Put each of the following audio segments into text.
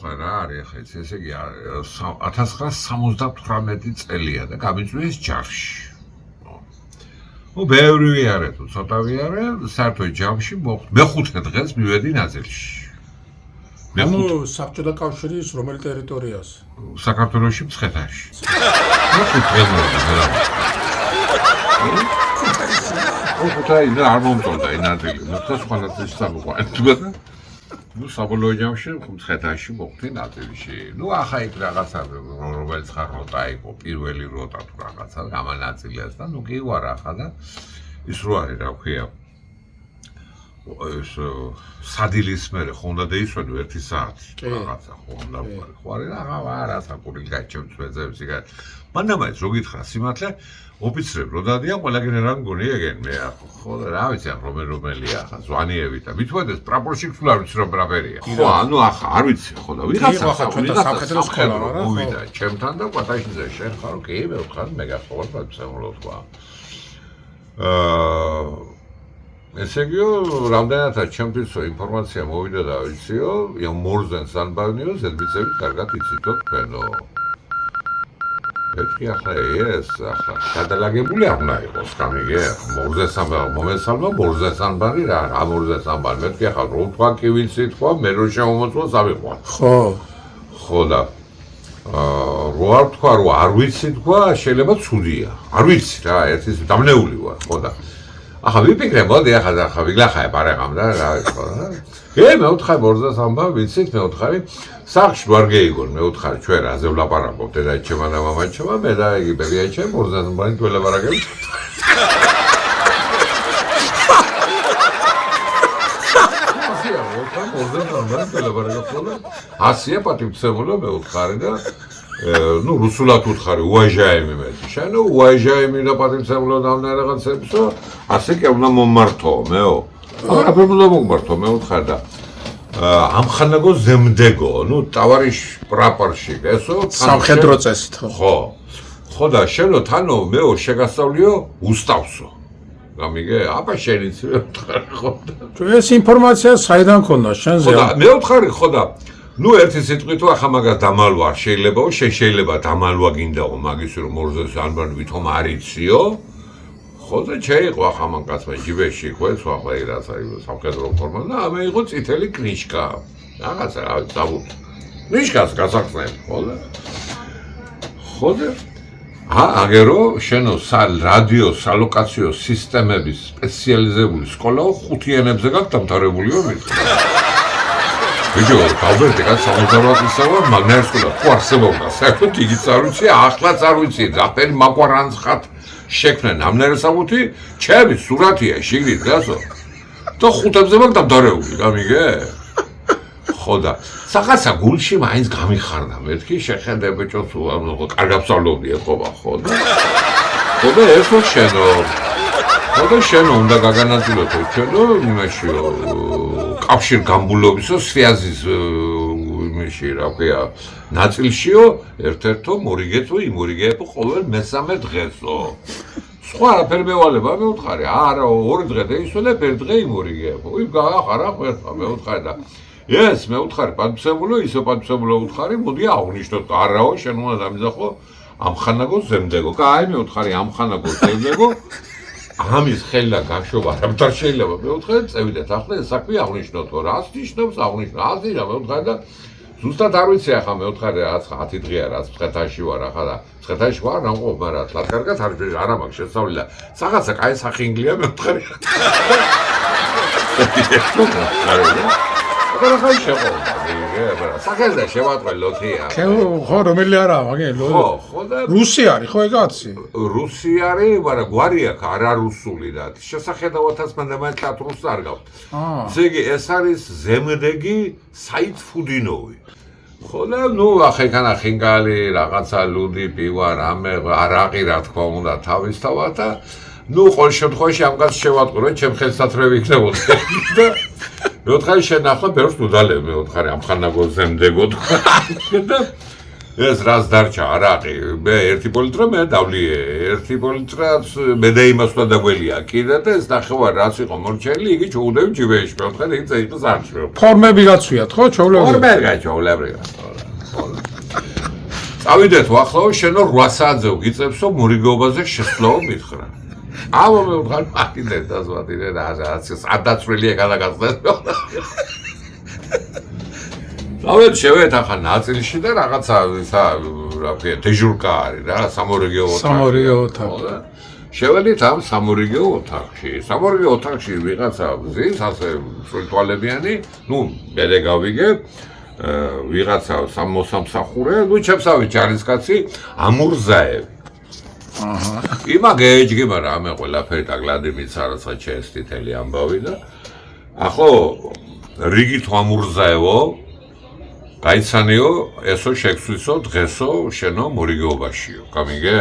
ნახე რა არის ხა ესე იგი 1978 წელია და გამიწვიეს ჯარში. ნუ ბევრი ვიარე თუ ცოტა ვიარე, საერთოდ ჯამში მეხუთე დღეს მივედი ნაზელში. ანუ საბჭოთა კავშირის რომელი ტერიტორიას? საქართველოში მცხეთაში. მეხუთე დღეს მოვიდა. ხუთაი არ მომწონდა ინადილი, მოხდა სხვა ნაწილში სამოყვანილო. ნუ საბოლოო ჯამში მცხეთაში მოხდი ნაწილში. ნუ ახლა იქ რაღაცა რომელიც ხაროტა იყო, პირველი როტა თუ რაღაცა გამანაწილეს და ნუ კი ვარ ახლა და ის რო არის რა ქვია. ეს სადილის მერე ხო უნდა დაისვენო 1 საათი რაღაცა ხო უნდა ვარ. ხო არის რა რა საკური გაჩემს ვეძებს იქა. მანდამაც რო გითხრა სიმართლე ოფიცრები რო დადიან ყველა გენერალი მგონი ეგენ მე ხო რა ვიცი რომელია ახლა ზვანიევი და მithmetes პრაპორშიკს არ ვიცი რა ბრაბერია ხო ანუ ახლა არ ვიცი ხო და ვიღაცა სამხედრო სკოლა რა მოვიდა ჩემთან და კვატაშინზე შენ ხარ კი მე ვხარ მე გახვალ ბაცემლო თქვა ესე იგი რამდენადაც ჩემთვის ინფორმაცია მოვიდა და ვიციო მორზენ სანბანიო ზედმიწევით კარგად იცითო თქვენო Petri ახლა ეს ახლა გადალაგებული არ უნდა იყოს გამიგე მომესალმა მორზესანბანი რა მორზესანბანი მეთქი ახლა რო თქვა კი ვიცი თქვა მე რო შემომოწმოს ავიყვან ხო და რო არ თქვა რო არ ვიცი თქვა შეიძლება ცუდია არ ვიცი რა ერთის დამნეული ვარ ხო და ახლა ვიფიქრე მოდი ახლა ვიგლახაე პარაღამ და რა ხო მე ვთხარ მორზესანბანი ვიცით მე ვთხარი სახში ვარ გეიგონ მე ვთხარ ჩვენ რაზე ვლაპარაკობ დედაჩემა და მამაჩემა მე და იგი ბებიაჩემ მორზესანბანი თუ ელაპარაკებს ასია პატივცემულო მე ვთხარი და ну რუსულად ვთხარი უაჟაიმი მე შენ უაჟაიმი და პატივცემულო და რაღაცებსო ასე კი უნდა მომმართო მეო არა პრობლემა მომმართო მე ვთხარ და ამხანაგო ზემდეგო, ну, товарищ прапорщик, ესო სამხედრო წესით ხო და შენო თანო მეო შეგასწავლიო უსტავსო. გამიგე? აბა შენ იცი ვთქარი ხო და ეს ინფორმაცია საიდან ქონდა შენზე? ხო და მე ვთქარი ხო და ну ერთი სიტყვით ახლა მაგას დამალვა არ შეიძლებაო, შეიძლება დამალვა გინდაო მაგის რომ მორზესანბანი ვითომ არ იციო. ხო და შეიყო ახლა მან კაცმა ჯიბეში ხო ეს ახლა რაც არის სამხედრო ფორმა და ამე იყო წითელი კნიჟკა რაღაცა რა დავუთ კნიჟკას გასახსნებ ხო და აგერო შენო რადიო სალოკაციო სისტემების სპეციალიზებული სკოლაო 5 ენებზე გაქვს დამთავრებულიო მითხრა ბიჭო გავვერდი კაც 68 წელსა ვარ მაგნაირ სკოლა ხო არსებობდა საერთოდ იგიც არ ვიცი ახლაც არ ვიცი რაფერი მაგვარანცხად შექმნენ ამნერესავუთი ჩემი სურათია შიგნით გასო და ხუთებზე მაგ დამდარეული გამიგე ხო და რაღაცა გულში მაინც გამიხარდა მეთქი შეხედე ბიჭო ანუ კარგად სწავლობდი ეთქობა ხო და ესო შენო უნდა გაგანაწილოთ ჩვენო იმაშიო კავშირ გამბულობისო სვიაზის იმაში რა ქვია ნაწილშიო ერთ-ერთო მორიგეთო იმორიგეებო ყოველ მესამე დღესო სხვა არაფერ მევალება მე ვთხარი არა 2 დღე დაისვენებ 1 დღე იმორიგეებო იმ გაახარა ხერხა მე ვთხარი და ეს მე ვთხარი პატივცემულო ისო პატივცემულო ვთხარი მოდი აღნიშნოთ არაო შენ უნდა დამიზახო ამხანაგო ზემდეგო კაი მე ვთხარი ამხანაგო ზემდეგო ამის ხელა გაშობა რამთარ შეიძლება მე ვთხარი წევიდეთ ახლა ეს საქმე აღნიშნოთო რას ნიშნობს აღნიშნო აზრი რა მე ვთხარი და ზუსტად არ ვიცი ახლა მე ვთხარი რაც 10 დღეა რაც მცხეთაში ვარ ახლა და მცხეთაში ვარ ნამყოფ მაგრამ თლად კარგად არ მაქვს შესწავლილი და რაღაცა კაი სახინგლია მე ვთხარი რა ხარ შეყო საკელდა შევატყვე ლოთია ხო რომელი არა მაგე ხო და რუსი არის ხო ეგაცი რუსი არის მაგრამ გვარი აქვს არა რუსული და შესახედავათაც მანდამაც თათრუს არ გაქვს ესე იგი ეს არის ზემდეგი საით ფუდინოვი ხო და ნუ ახლა იქანა ხინგალი რაღაცა ლუდი პივა რამე არაყი რა თქმა უნდა თავისთავად და ნუ ყოველ შემთხვევაში ამ კაცს შევატყვე რომ ჩემ ხელსათრევი იქნებოდა და მე ვთხარი შენ ახლა ბევრს უდალებ მე ვთხარი ამხანაგო ზემდეგო და ეს რას დარჩა არაყი მე 1 პოლიტრა მე დავლიე 1 პოლიტრაც მე და იმას უნდა დაგველია კიდე და ეს ნახევარი რაც იყო მორჩენილი იგი ჩაუდევი ჯიბეში მეთქე იქ წაიყოს არჩევ ფორმები გაცვიათ ხო ჩაოლები ფორმები გაჩაოლებრი წავიდეთ ვახლაო შენო 8 საათზე გიწევსო მორიგეობაზე შესვლაო მითხრა აბა მე ვხარ მაკინე დაზვადირე რა ადაცვლილია გადაგაცდეთ დავეთ შევეთ ახლა ნაწილში და რაღაცა ისა რა ქვია დეჟურკა არის რა სამორიგეო ოთახი შეველით ამ სამორიგეო ოთახში ვიღაცა ზის ასე სულტვალებიანი ნუ მე გავიგე ვიღაცა სამოსამსახურე ნუ ჩემსავე ჯარისკაცი ამურზაევი აჰა იმა გეჯგება რა მე ყველაფერი და გლადიმიც არაცა ჩესტითელი ამბავი და ახო რიგით ამურზაევო გაიცანიო ესო შეგვცვისო დღესო შენო მორიგეობაშიო გამიგე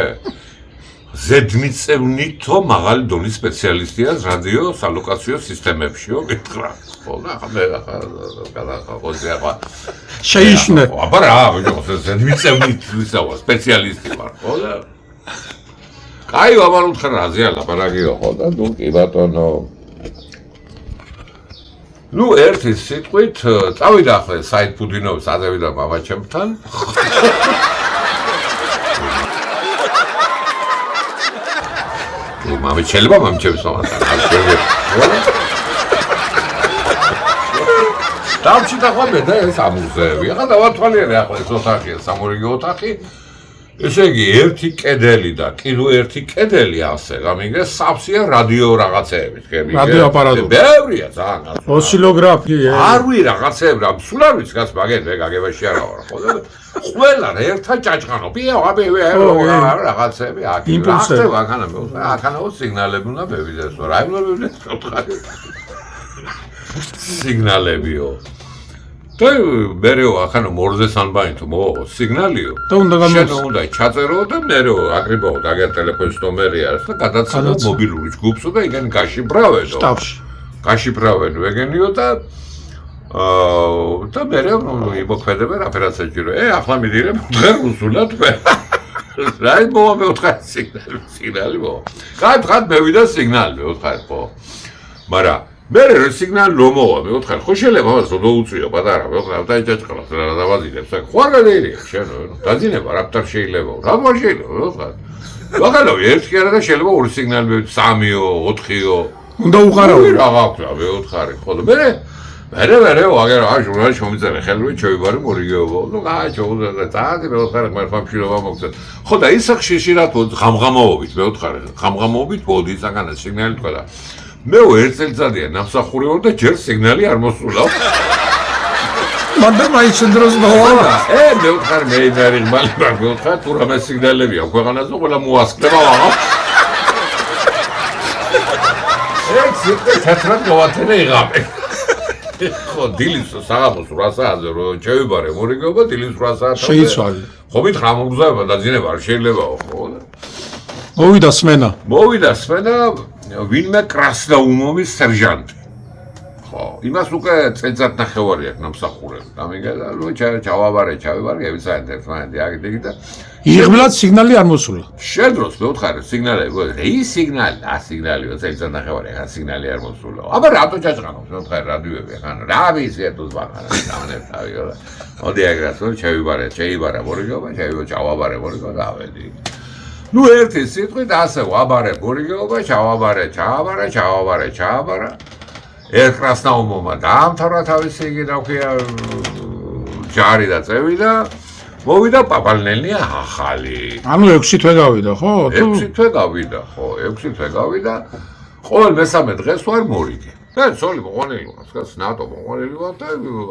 ზედმიწევნითო მაღალი დონის სპეციალისტია რადიო სალოკაციო სისტემებშიო მითხრა ხო და მე ახლა შეიშნე აბა რა ზედმიწევნით ვისაუბრ სპეციალისტი ვარ ხო და კაი აბა უთხრა რაზეა ლაპარაკიო ხო და ნუ კი ბატონო ნუ ერთი სიტყვით წავიდა ახლა საიდ პუდინოვის აზევიდა მამაჩემთან მამე შეიძლება მამჩემს დავჭი და ხო მე და ეს ამუზეები ახლა დავათვალიერე ახლა ეს ოთახია სამორიგეო ოთახი ესე იგი ერთი კედელი და კიდევ ერთი კედელი ასე გამიგე სავსეა რადიო რაღაცეებით გემიგე რადიო აპარატური ბევრია ძალიან ოსილოგრაფი არ ვი რაღაცეები რა სულ არ ვიცი გას მაგენ მე გაგებაში არა ვარ ხო და ყველა ერთად ჭაჭყანო პიო აბე რაღაცეები აქ ახლა აქანა მე აქანაო სიგნალები უნდა მევიდეს რა უნდა მევიდეს ხოთხარი სიგნალებიო და მერეო ახანა მორზეს ანბაინთო მო სიგნალიო და უნდა შენ უნდა ჩაწერო და მერეო აგრიბაო აგერ ტელეფონის ნომერი არის და გადაცემა მობილური ჯგუფსო და იქენ გაშიფრავენო შტაბში გაშიფრავენ ვეგენიო და მერეო იმოქმედებენ რაფერაც ეჭირო ახლა მიდირებ დღე რუსულად რა მოვა მე ვთხარ სიგნალი მო კაი მევიდა სიგნალი მე ვთხარ ხო მაგრამ მე სიგნალი რომ მოვა მე ვთხარ ხო შეიძლება მას დაუწიო პატარა მე ვთხარ დაიჭაჭყლა რა დავაძინებს ხო არ გადაირია შენ დაძინება რაფტარ შეიძლება რა შეიძლება მე ვთხარ ვაღალო ერთი კი არა და შეიძლება ორი სიგნალი სამიო ოთხიო უნდა უყარავ რა გაქვს მე ვთხარი ხო და მე აგერ აი ჟურნალში მომიწერე ხელმე ჩევიბარი მორიგეობა ნუ გააჩოუდა და წადი მე ვთხარ მერფამშილობა მოგწევ ხო და ის ხშირად ღამღამაობით მე ვთხარ ღამღამაობით მოდი საგანად სიგნალი თქვა და მე ერთ წელიწადია ნამსახური ვარ და ჯერ სიგნალი არ მოსულა. მაგრამ აი შენდროს მოვა. მე ვთხარ მე იმერი მალი მაგ ვთხარ თუ რამე სიგნალებია ქვეყანაზე ყველა მოასკდება ვაღა. თეთრად გავათენე იღამე. ხო დილის საღამოს 8 საათზე რომ ჩევიბარე მორიგეობა დილის 8 საათზე. შეიცვალე. ხო მითხრა მოგზაება დაძინება არ შეიძლებაო ხო. მოვიდა სმენა. ვინმე კრასნაუმოვის სერჟანტი. ხო, იმას უკვე წელიწად ნახევარი აქვს ნამსახურები. გამიგე და ნუ ჩავაბარე, ევიცაენ ერთმანეთი აგდიგი და იღბლად სიგნალი არ მოსულა. შედროს მე ვთხარი სიგნალები, ის სიგნალიო წელიწად ნახევარი ახლა სიგნალი არ მოსულა. აბა რატო ჩაჭყანობს მე ვთხარი რადიოები ახლა რა ვიცი ეთოს ბახარა დამნებთავი რა. მოდი აგრასო შეიბარა მორიგეობა, ჩავაბარე მორიგეობა და ავედი. ნუ ერთი სიტყვით ასე ვაბარე მორიგეობა, ჩავაბარე. ერთ კრასნაუმოვმა დაამთავრა თავისი იგი რა ქვია ჯარი და წევი და მოვიდა პაპალნელია ახალი. ანუ 6 თვე გავიდა ხო? 6 თვე გავიდა ხო, 6 თვე გავიდა. ყოველ მესამე დღეს ვარ მორიგე. და ცოლი მოყოლილი ვარ, სკაც ნატო მოყოლილი ვარ და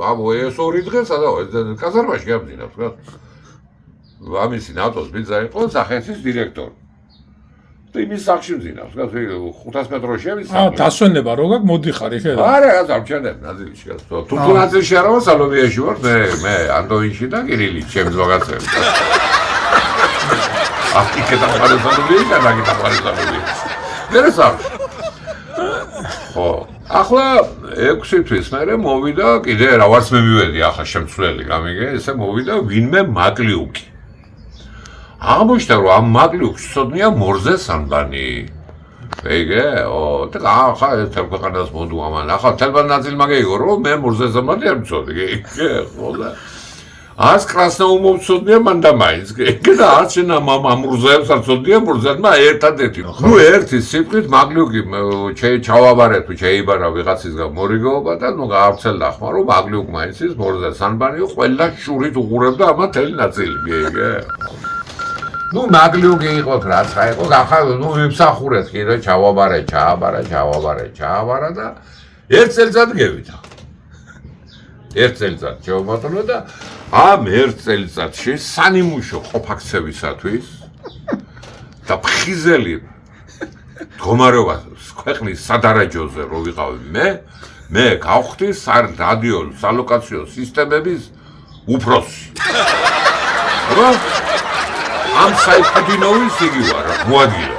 აბო ეს 2 დღე სადაო კაზარმაში გამძინა, სკაც. ამისი ნატოს ბიძა იყო სახეთის დირექტორი. და იმის სახში მძინავს, სკაც 500 მეტროში ამის სახში. დასვენება რო გაქვს მოდიხარ ეხლა. არა, გამჩენებ ნაზილში სკაც. თუ ნაზილში არა ვარ, სალომიაში ვარ, მე ანდოინში და კირილიც ჩემს ვაგაცებ. ახი კეთახარესადები და ნაგითახარესადები. მე სახში. ხო, ახლა 6 თვის მერე მოვიდა კიდე რა ვარც მე მივედი ახლა შემცვლელი გამიგე, ესე მოვიდა ვინმე მაკლიუკი. აღმოჩნდა რომ ამ მაგლიუქს ცოდნია მორზე სანბანი. ეგე, და ახლა ერთ ქვეყანას მონდუ ამან. ახლა თელბან ნაწილმა გეიგო რომ მე მორზე სანბანი არ მწოდი. ეგე, ხო და ას კრასნაუმოვ ცოდნია მან და მაინც. ეგე და არც შენა მამურზეებს არ ცოდნია მორზადმა ერთადერთი. ნუ ერთი სიტყვით მაგლიუქი ჩავაბარეთ თუ შეიბარა ვიღაცისგან მორიგეობა და ნუ გაავრცელდა ხმა რომ მაგლიუქ მაინც ის მორზე სანბანიო ყველა შურით უღურებდა ამა თელი ნაწილი. ეგე. ნუ მაგლიუქი იყო რაც აიყო ახლა ნუ ვიფსახურეთ კიდე ჩავაბარე და ერთ წელიწად გევიდა. ერთ წელიწად შევმოწმე და ამ ერთ წელიწადში სანიმუშო ყოფაქცევისათვის და ფხიზელი მდგომარეობა ქვეყნის სადარაჯოზე რო ვიყავი მე გავხდი რადიო სალოკაციო სისტემების უფროსი. ამ საიფუდინოვის იგი ვარ, მოადგილე.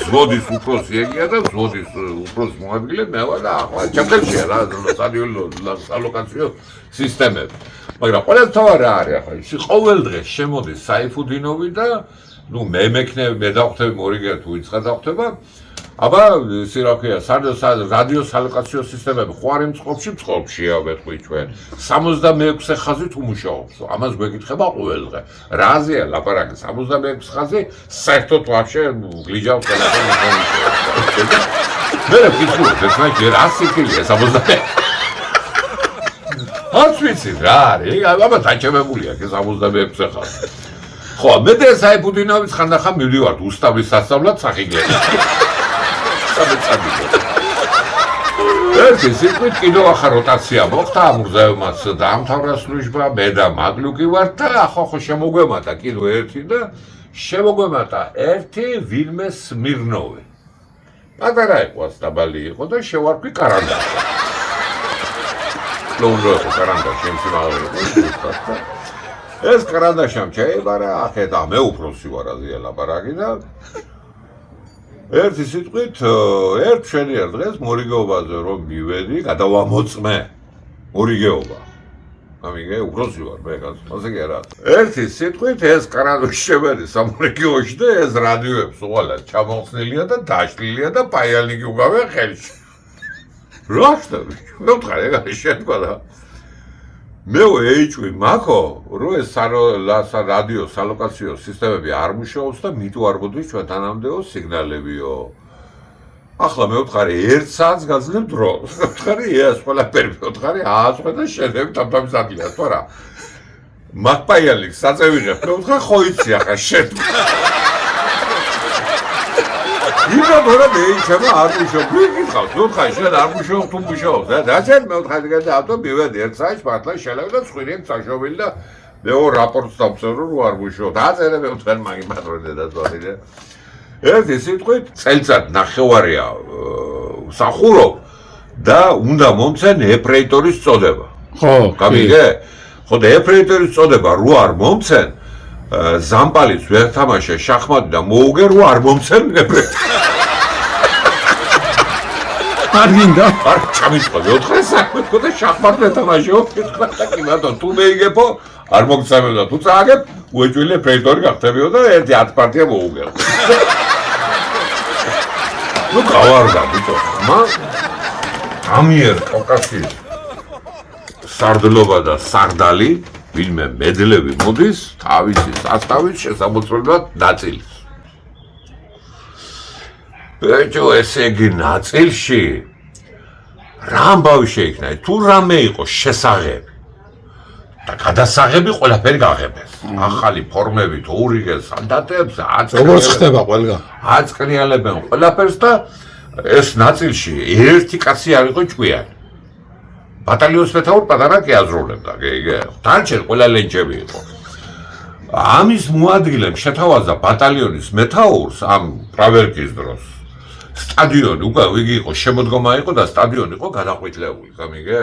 ზვოდის უფროსი ეგია და ზვოდის უფროს მოადგილე მე ვარ და ახლა ჩემკელშია რა სალოკაციო სისტემები. მაგრამ ყველასთავარი რა არის ახლა ის ყოველ დღეს შემოდის საიფუდინოვი და ნუ მე დავხვდები მორიგე თუ იცხა დავხვდება. აბა ისი რა ქვია რადიო სალოკაციო სისტემები ხوارი მწყობშია ვეთქვი ჩვენ 66 ხაზით უმუშაობს ამას გვეკითხება ყოველ დღე რაზეა ლაპარაკი 66 ხაზი საერთოდ ვაფშე გლიჯავ ტელეფონი მე ვფიქრობ ეს ჯერ 100 კილია 66 არც ვიცი რა არის აბა დაჭებებულია ეს 66 ხაზი ხო მე და საიფუდინოვის ხანდახან მივდივარ უსტავის სასწავლად სახიგლები ერთი სიტყვით კიდევ ახლა როტაცია მოხდა ამურზაევმაც დაამთავრა სლუჟბა მე და მაგლიუქი ვარ და ახლა შემოგვემატა კიდევ ერთი და შემოგვემატა ერთი ვინმე სმირნოვი პატარა იყო დაბალი იყო და შევარქვი კარანდაში ლონდო კარანდაში სიმაღლე იყო ეს კარანდაშამ შეიბარა ახედა მე უფროსი ვარ აზია ლაპარაკი და ერთი სიტყვით ერთ შენიერ დღეს მორიგეობაზე რომ მივედი, გადავამოწმე მორიგეობა. ამიგე უფროსი ვარ მე ასე კი არა. ერთი სიტყვით ეს კარანდაში შევედი სამორიგეოში და ეს რადიოებს უღალად ჩამოხსნილია და დაშლილია და პაიალნიკი უგავია ხელში. რა ხდება? მე ვთქარ ეგ შეთქვა და მე ვეიჭვი მაქო რომ ეს რადიო სალოკაციო სისტემები არ მუშაობს და მით ვარბოდის ჩვენ თანამდეო სიგნალებიო. ახლა მე ვთქარი 1 საათს გაძლევ დროს. ვთქარი ეს ყველაფერი ვთქარი ააწყვე და შედევ თამთამის ადგილას თუ არა. მაგპაიალიკს საწევიღებ მე ვთქარ ხო იცი ახლა შედგა. იგა ბორა მე ჩემო არ მუშაობს. ვიკითხავ თუ ხარ შენ არ მუშაობს თუ მუშაობს და დაშენ მე ვთქარი და ავტო მივედი 1 საათში მართლა შელევ და ცხვირიებ წაშობილი და მე რაპორტს დავწერო რომ არ მუშაობს. დაწერე მე ვთქარი მაგი პატრონი და ზვარიდე. ერთი სიტყვით წელიწად ნახევარია სახურო და უნდა მომცენ ეფრეიტორის წოდება. ხო, გამიგე? ხო და ეფრეიტორის წოდება რო არ მომცენ ზამპალიც ვერ თამაშე შახმატი და მოუგე რო არ მომცენ ეფრეიტორი. არ გინდა? არ ჩამიწყო, მეოთხე საქმე თქო და შახმატი ვეთამაშეო, ვთქვა და კი ბატონ, თუ მეიგებო, არ მოგწამებდა, თუ წააგებ, უეჭვილი ეფრეიტორი გახდებიო და ერთი 10 პარტია მოუგეო. ნუ გავარდა ბიჭო, ხმა ამიერ კავკასიის სარდლობა და სარდალი ვინმე მედლები მოდის თავისი სასტავით შესამოწმებლად ნაწილს. ბიჭო ესე იგი ნაწილში რა ამბავი შეიქმნა თუ რამე იყო შესაღები და გადასაღები ყველაფერი გაღებეს. ახალი ფორმები თუ ურიგეს სანდატებს როგორც ხდება ყველგან აწკრიალებენ ყველაფერს და ეს ნაწილში ერთი კაცი არ იყო ჭკვიანი. ბატალიონის მეთაური პატარა კი აზროვლებდა, გიგე. დანარჩენ ყველა ლენჯები იყო. ამის მოადგილემ შეთავაზა ბატალიონის მეთაურს ამ პრავერკის დროს. სტადიონი უკვე იგი იყო შემოდგომა იყო და სტადიონი იყო გადაყვითლებული, გამიგე?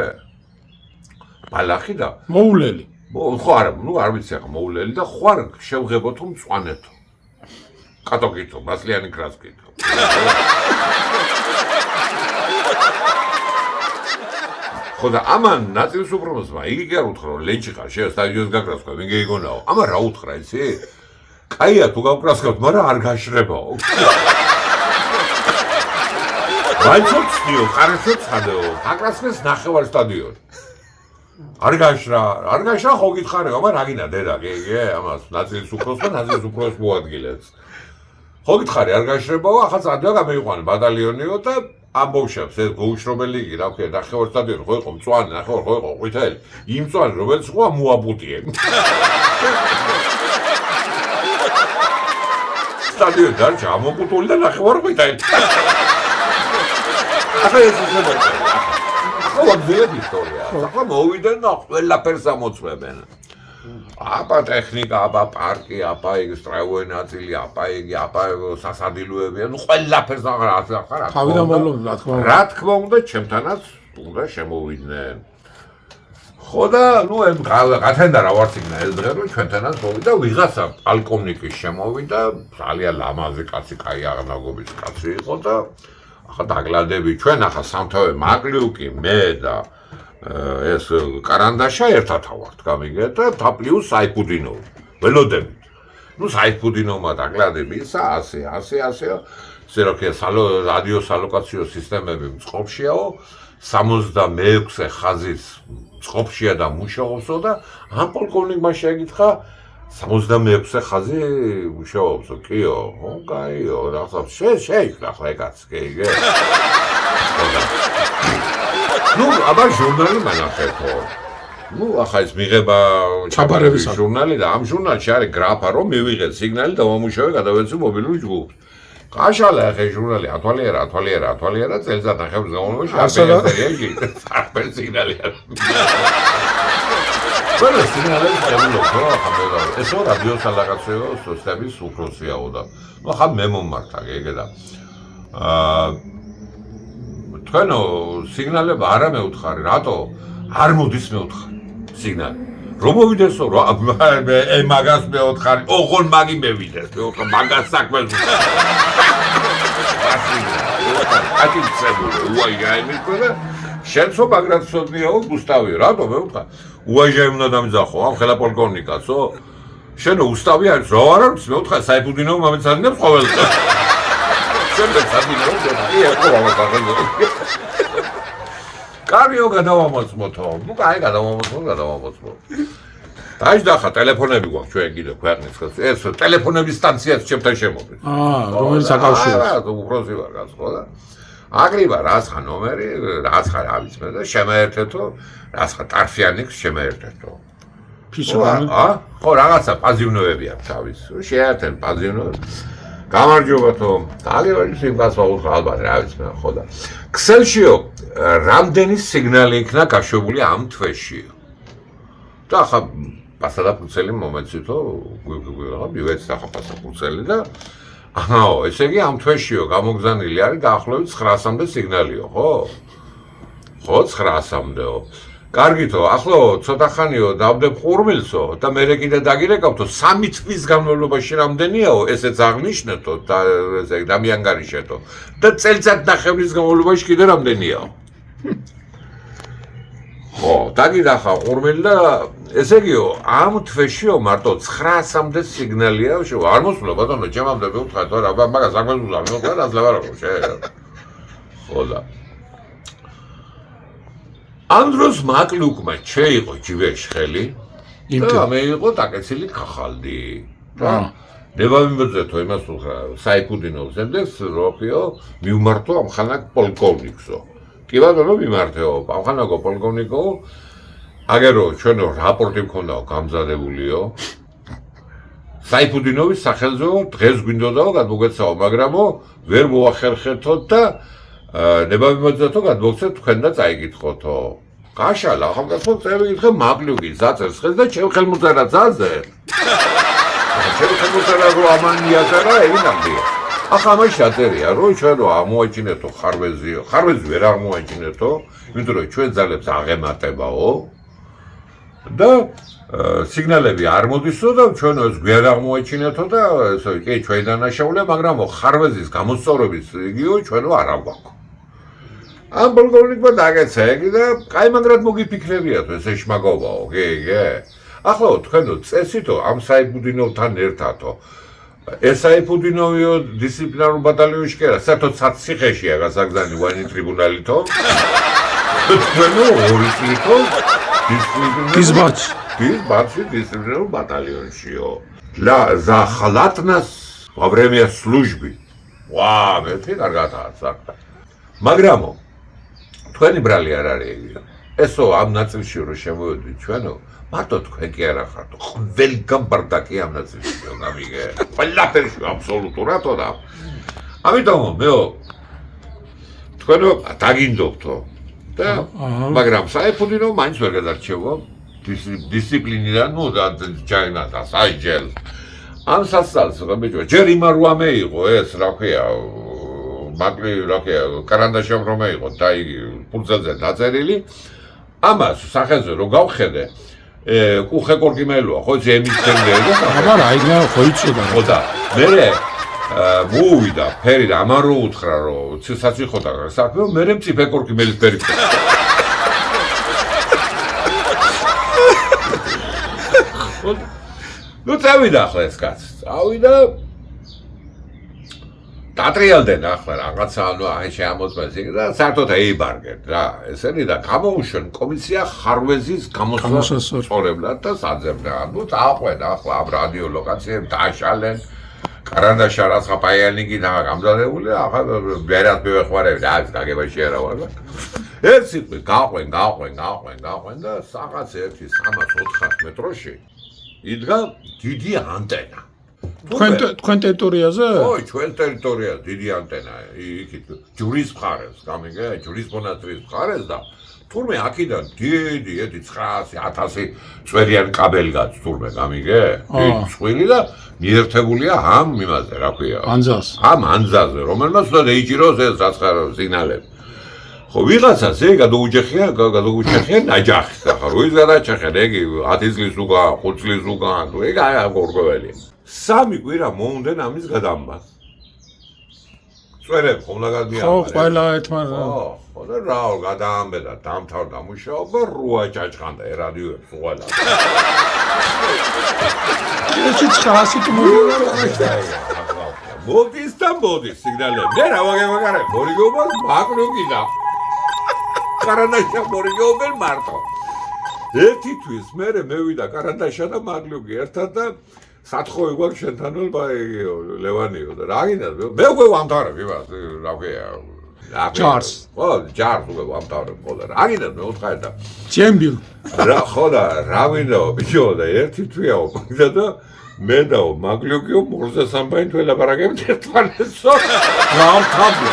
ბალახი და მოულელი. ხო არა, ნუ არ ვიცი ახლა მოულელი და ხوار შევღებო თუ მწვანეთო. კატოკითო, მასლიანი კრასკითო. ხო და ამან ნაწილს უბრალოდ იგი კი არ უთხრა რომ ლენჩი ხარ შენ სტადიონს გაგრასკვა ვინ გეიგონაო. ამან რა უთხრა იცი? კაია თუ გავკრასკავთ, მაგრამ არ გაშრებაო. მაიცოცნიო, ხარშო ცხადეო. აკრასკეს ნახევარ სტადიონი. არ გაშრა, ხო გითხარება, მაგრამ რა გინდა დედა, კი, ამას ნაწილის უფროს და ნაწილის უფროს მოადგილებს. ხო გითხარი, არ გაშრებაო, ახლა წადია გამეიყვანე ბატალიონიო და ამბოვშებს ეს გოუშრობელი იგი, რა ვქია, ნახევარ სტადიონი ხო იყო, მწვანე, ნახევარ ხო იყო, ყვითელი. იმ მწვანე, რომელიც ყვა მოაბუტიენ. სტადიონი დარჩა ამობუტული და ნახევარ ყვითელი. ახლა ეს ისე ახლა ვაგზელებ ისტორია. ახლა მოვიდნენ და ყველაფერს ამოწმებენ. აბა ტექნიკა, აბა პარკი, აბა ეგ სტრაუე ნაწილი, აბა იგი, აბა სასადილოები, ანუ ყველაფერს აღარა. თავიდან მალო, რა თქმა უნდა, ჩემთანაც უნდა შემოვიდნენ. ხო და ნუ ეს გათენდა რა ვარ სიგნა ეს დღე რომ ჩვენთანაც მოვიდა ვიღაცა პალკოვნიკის შემოვიდა, ძალიან ლამაზი კაცი, კაი აღნაგობის კაცი იყო და ახლა დაგლადები ჩვენ ახლა სამთავე მაკლიუკი მე და ეს კარანდაშა ერთად ვართ გამიგეთ და თაპლიუს საიფუდინოვი ველოდებით. ნუ საიფუდინოვმა დაგლადები ისა 100 სეროქია რადიო სალოკაციო სისტემები მწყობშიაო 66 ხაზის მწყობშია და მუშაობსო და ამ პოლკოვნიკმა შეეკითხა 66 ხაზი მუშაობსო კიო ხო კაიო რაღაცა შეიქნა ხო ეკაც კი ნუ აბა ჟურნალი მანახეთო ნუ ახლა ეს მიღება ჩაბარების ჟურნალი და ამ ჟურნალში არის გრაფა რომ მივიღეთ სიგნალი და მომუშავე გადავეცი მობილური ჯგუფს კაშალა ახე ჟურნალი ათვალიერა წელიწად ნახევრის განმავლობაში არაფერი სიგნალი არ ყველა სიგნალები შემოვლო ახლა ესო რადიო სალაგაციო სისტემის უფროსიაო და ნუ ახლა მე მომართა გეგე და თქვენო სიგნალები არა მეუთხარი რატო არ მოდის მეუთხარი სიგნალი რომ მოვიდესო რა მაგას მეუთხარი ოღონ მაგი მევიდეს მეუთხარ მაგას საქმეს აკიცებული უაიჟაიმის და შენცო მაგრად სოდნიაო გუსტავიო რატო მეუთხარ უაიჟაიმ უნდა დამძახო ამ ხელა პოლკოვნიკაცო შენო უსტავი არის რა არ არის მეუთხარ საიფუდინოვ მომეცადინებს ყოველდღე შემდეგ სადინო კარიო გადავამოწმოთო ნუ კაი გადავამოწმო დაიჯდა ხა ტელეფონები გვაქვს ჩვენ კიდე ქვეყნის ეს ტელეფონების სტანციაც ჩემთან შემოგვიყვება რომელიც აკავშირებს უფროსი ვარ კაც ხო და აგრიბა რაც ხა ნომერი რაც ხა რა ვიცი მე და შემაერთეთო რაც ხა ტარფიანიქს შემაერთეთო ფიჩოვანი ხო რაღაცა პაზივნოები აქვს თავის შეერთენ პაზივნოები გამარჯობათო დაგევარი სიმბას ვაუთხა ალბათ რა ვიცი მე ხო და ქსელშიო რამდენი სიგნალი იქნა გაშვებული ამ თვეშიო და ხა პასადაპუცელი მომეცითო გვიგა მივეცი ახლა პასადაპუცელი და აჰაო ესე იგი ამ თვეშიო გამოგზანილი არის დაახლოებით 900-მდე სიგნალიო ხო 900-მდეო კარგითო ახლა ცოტა ხანიო დავდებ ყურმილსო და მე კიდე დაგირეკავთო 3 თვის განმავლობაში რამდენიაო ესეც აღნიშნეთო და ესე დამიანგარიშეთო და წელიწად ნახევრის განმავლობაში კიდე რამდენიაო ხო დაგიდახა ყურმილი და ესე იგიო ამ თვეშიო მარტო 900-მდე სიგნალია არ მოსულა ბატონო ჩემამდე ვუთხარ თუ რა მაგას არ მეზულა მე რა ზლევარო ხო და ანდროს მაკლუკმა შეიყო ჯივეში ხელი და მე იყო დაკეცილი ქახალდი და დებავიმბრძეთო იმას უხრა საიფუდინოვს ემდეს როხიო მივმართო ამხანაგ პოლკოვნიკსო კი ბატონო მიმართეო ამხანაგო პოლკოვნიკო აგერო ჩვენო რაპორტი მქონდაო გამზადებულიო საიფუდინოვის სახელზეო დღეს გვინდოდაო გადმოგეცაო მაგრამო ვერ მოახერხეთო და დებავიმბრძეთო გადმოგცეთ თქვენ და წაიკითხოთო კაშალა ახალგაზრდა წევიკითხე მაკლუკი ზაწერს ხელს და ჩემ ხელმოწერა ძაზე ჩემ ხელმოწერა რო ამანიაზარა ეინამდე ახლა ამაში აწერია რომ ჩვენ რო ამოაჩინეთო ხარვეზიო ხარვეზი ვერ აღმოაჩინეთო იმიტომ რომ ჩვენ ძალებს აღემატებაო და სიგნალები არ მოდისო და ჩვენ ეს ვერ აღმოაჩინეთო და ესე კი ჩვენ დანაშაულია მაგრამ ხარვეზის გამოსწორების იგივე ჩვენო არ აგვაქვს ამ პოლკოვნიკმა დაგეცა იგი და კაი მაგრად მოგიფიქრებიათ ეს შმაგობაო კი ახლა თქვენო წესითო ამ საიფუდინოვთან ერთადო ესაიფუდინოვიო დისციპლინარულ ბატალიონში კი არა, საერთოდ საციხეშია გასაგზავნილი ვაინი ტრიბუნალითო. თქვენო ორი წლითო დისციპლინარულ ბატალიონშიო. За халатность во время службы. Ვა, მე კარგადაა საქმე. მაგრამ თქვენი ბრალი არ არის. ესო ამ ნაწილში რო შემოვედი ჩვენო, მარტო თქვენ კი არა ხართ. ყველგან ბარდაკი ამ ნაწილში გამიგე. ყველაფერში აბსოლუტურად და. ამიტომ მეო თქვენო დაგინდობთო. და მაგრამ საერთოდ მაინც ვერ გადარჩევო დისციპლინიდან, ნუ და ჩაინათა საჯელ. ამ სასწაულს გამეჯო. ჯერ იმარვამე იყო ეს, რა ქვია, მაგრი რა ქვია, კარანდაშამ რომ იყო და იგი ფურცელზე დაწერილი. ამას სახეზე რო გავხედე, კუხე კორკიმელოა, ხო ზემის ფერმერი და აბა რა იქნა ხო იცოდა. ხო და მე მოვიდა ფერი და ამან რო უთხრა რომ საციხოდა საქმე, მე მწიფე კორკიმელის ფერი. ნუ წავიდა ახლა ეს კაცი. წავიდა დატრიალდნენ ახლა რაღაცა, ანუ აი შეამოწმეს იქ და საერთოდ ეიბარგეთ რა. ესენი და გამოუშვენ კომისია ხარვეზის გამოსასწორებლად და საძებნა. ნუ წააყვენ ახლა ამ რადიო ლოკაციებს დააშალენ. კარანდაშა რაცხაპაიანი კი გამზადებული, ახლა ვერად მივეხმარები და ეს გაგებაში არა ვარ. ერთ სიტყვით გაყვენ და საღაც 1-300 მეტროში იდგა დიდი ანტენა. თქვენ ტერიტორიაზე? ой, ჩვენ ტერიტორია დიდი ანტენა, იქით ჯურის მხარეს, გამიგე, ჯურის მონასტრის მხარეს და თურმე აქედან დიდი 900-1000 წვერიანი კაბელი გაქვს თურმე, გამიგე? დიდი წვილი და მიერთებულია ამ იმაზე, რა ქვია? ანძას. ამ ანძაზე, რომელმაც უნდა ეიჭიროს ეს რაცხარო სიგნალები. ხო, ვიღაცას გადაუჭეხია ნაჯახი, ხა რო ის გადაჭეხენ, იგი 10 წლის უკან, 5 წლის უკან, ეგ არა გორგოველი. 3 კვირა მოუნდენ ამის გადამბას. წვერები ხომ ლაგადიან. ხო, ყველა ერთმანეთს. ხო, და რაო გადაამბედა, დამთავრდა მუშაობა, 8 ჭაჭყანდა რადიოებს ყველა. ეჩი 900 მოვიდა. მოდის სიგნალები. მე რა ვაგებაგარე, მორიგეობას მაკრუგიდა. კარანდაშა მორიგეობენ მარტო. ერთი თვის მერე მევიდა კარანდაშა და მაგლუგი ერთად და სათხოვი გვაქვს შენთან ლევანიო და რა გინდა მე უკვე ვამთავრებ იმას რა ქვია ჯარს ხო ჯარს უკვე ვამთავრებ ხოლმე რა გინდა მე უთხარი და ჩემბილ რა ხო და რა გინდა ბიჭო და ერთი თვიაო მაგდა და მე და მაგლუგიო მორზე სამბაინ თუ ელაპარაკებთ ერთმანეთსო რა ვთამბლო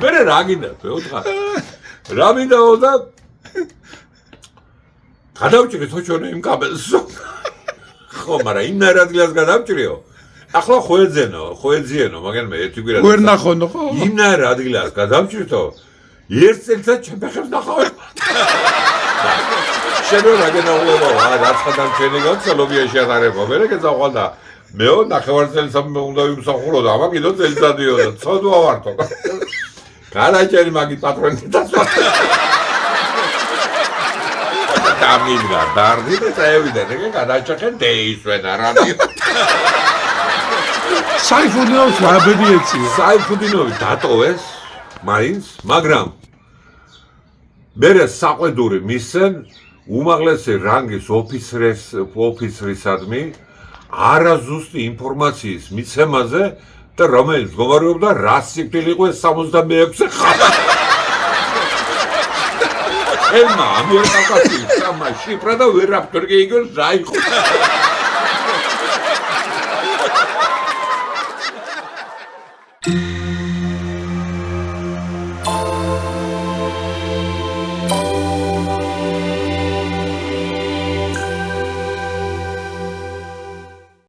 მე რა გინდა მე უთხარი რა მინდაო და გადავჭრით ოჩონე იმ კაბელსო. ხო, მაგრამ იმ ნარადგილას გადავჭრიო. ახლა ხვეძიენო, მაგრამ მე ერთი კვირა. ვერ ნახონო ხო? იმ ნარადგილას გადავჭრითო. ერთ წელსაც ჩემფეხებს ნახავ. შენო რა გენაულობა, რაცხადან ჩენი გაცა ლობიაში აღარება. მე გეძახვალ და მეო ნახევარწელს უნდა ვიმსახურო და ამა კიდო წელიწადიო და ცოდვა ვართო. გადაჭერი მაგი პატრონი დაცვა. დამიდგა დარდი და წავიდა და გადაჭახენ დეისვენ არამი. საიფუდინოვის აბედი ეწია. საიფუდინოვი დატოვეს მაინც, მაგრამ მერე საყვედური მისცენ უმაღლესი რანგის ოფიცრისადმი არაზუსტი ინფორმაციის მიცემაზე და რომელიც მდგომარეობდა რა სიკვდილი იყო 76 ხალხი. ელმა ამერიკაში სამა შიფრა და ვერაფერ გეიგოს რა იყო.